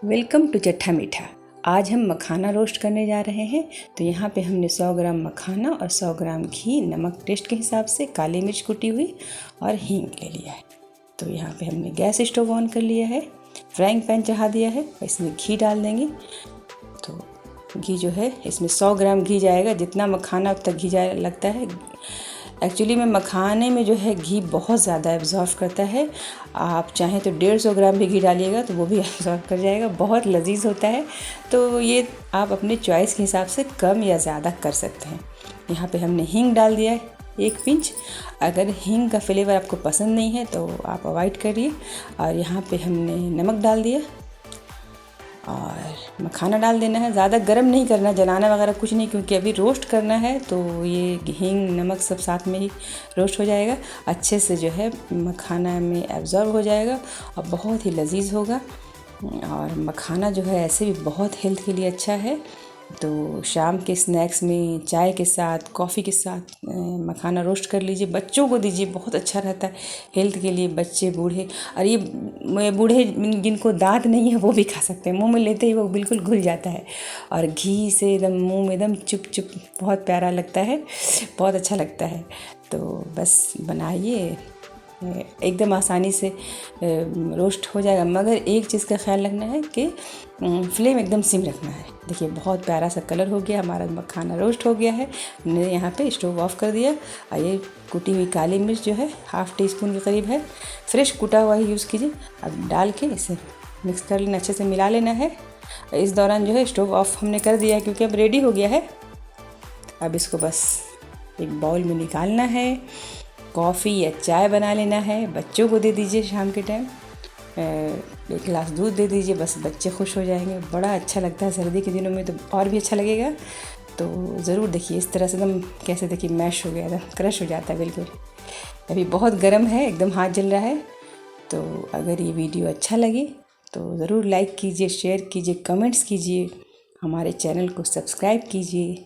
Welcome to चट्टा मीठा। आज हम मखाना रोस्ट करने जा रहे हैं। तो यहाँ पे हमने 100 ग्राम मखाना और 100 ग्राम घी, नमक टेस्ट के हिसाब से, काली मिर्च कुटी हुई और हींग ले लिया है। तो यहाँ पे हमने गैस स्टोव ऑन कर लिया है, फ्राइंग पैन चढ़ा दिया है, इसमें घी डाल देंगे। तो घी जो है इसमें 100 ग्राम घी जाएगा, जितना मखाना उतना घी जाए लगता है। एक्चुअली में मखाने में जो है घी बहुत ज़्यादा एब्जॉर्व करता है। आप चाहें तो 150 ग्राम भी घी डालिएगा तो वो भी एब्जॉर्व कर जाएगा, बहुत लजीज होता है। तो ये आप अपने चॉइस के हिसाब से कम या ज़्यादा कर सकते हैं। यहाँ पे हमने हींग डाल दिया है 1 पिंच। अगर हींग का फ्लेवर आपको पसंद नहीं है तो आप अवॉइड करिए। और यहाँ पे हमने नमक डाल दिया और मखाना डाल देना है। ज़्यादा गर्म नहीं करना, जलाना वगैरह कुछ नहीं, क्योंकि अभी रोस्ट करना है तो ये हींग नमक सब साथ में ही रोस्ट हो जाएगा। अच्छे से जो है मखाना में एब्जॉर्ब हो जाएगा और बहुत ही लजीज होगा। और मखाना जो है ऐसे भी बहुत हेल्थ के लिए अच्छा है। तो शाम के स्नैक्स में चाय के साथ, कॉफ़ी के साथ मखाना रोस्ट कर लीजिए, बच्चों को दीजिए, बहुत अच्छा रहता है हेल्थ के लिए। बच्चे, बूढ़े, और ये बूढ़े जिनको दांत नहीं है वो भी खा सकते हैं। मुंह में लेते ही वो बिल्कुल घुल जाता है और घी से एकदम मुंह में एकदम चुप चुप, बहुत प्यारा लगता है, बहुत अच्छा लगता है। तो बस बनाइए, एकदम आसानी से रोस्ट हो जाएगा। मगर एक चीज़ का ख्याल रखना है कि फ्लेम एकदम सिम रखना है। देखिए बहुत प्यारा सा कलर हो गया, हमारा मखाना रोस्ट हो गया है। मैंने यहाँ पे स्टोव ऑफ कर दिया। और ये कुटी हुई काली मिर्च जो है 1/2 टीस्पून के करीब है, फ्रेश कुटा हुआ ही यूज़ कीजिए। अब डाल के इसे मिक्स कर लेना, अच्छे से मिला लेना है। इस दौरान जो है स्टोव ऑफ हमने कर दिया है क्योंकि अब रेडी हो गया है। अब इसको बस एक बाउल में निकालना है, कॉफ़ी या चाय बना लेना है, बच्चों को दे दीजिए। शाम के टाइम 1 गिलास दूध दे दीजिए, बस बच्चे खुश हो जाएंगे। बड़ा अच्छा लगता है, सर्दी के दिनों में तो और भी अच्छा लगेगा। तो ज़रूर देखिए, इस तरह से एकदम कैसे देखिए मैश हो गया, एकदम क्रश हो जाता है बिल्कुल। अभी बहुत गर्म है, एकदम हाथ जल रहा है। तो अगर ये वीडियो अच्छा लगे तो ज़रूर लाइक कीजिए, शेयर कीजिए, कमेंट्स कीजिए, हमारे चैनल को सब्सक्राइब कीजिए।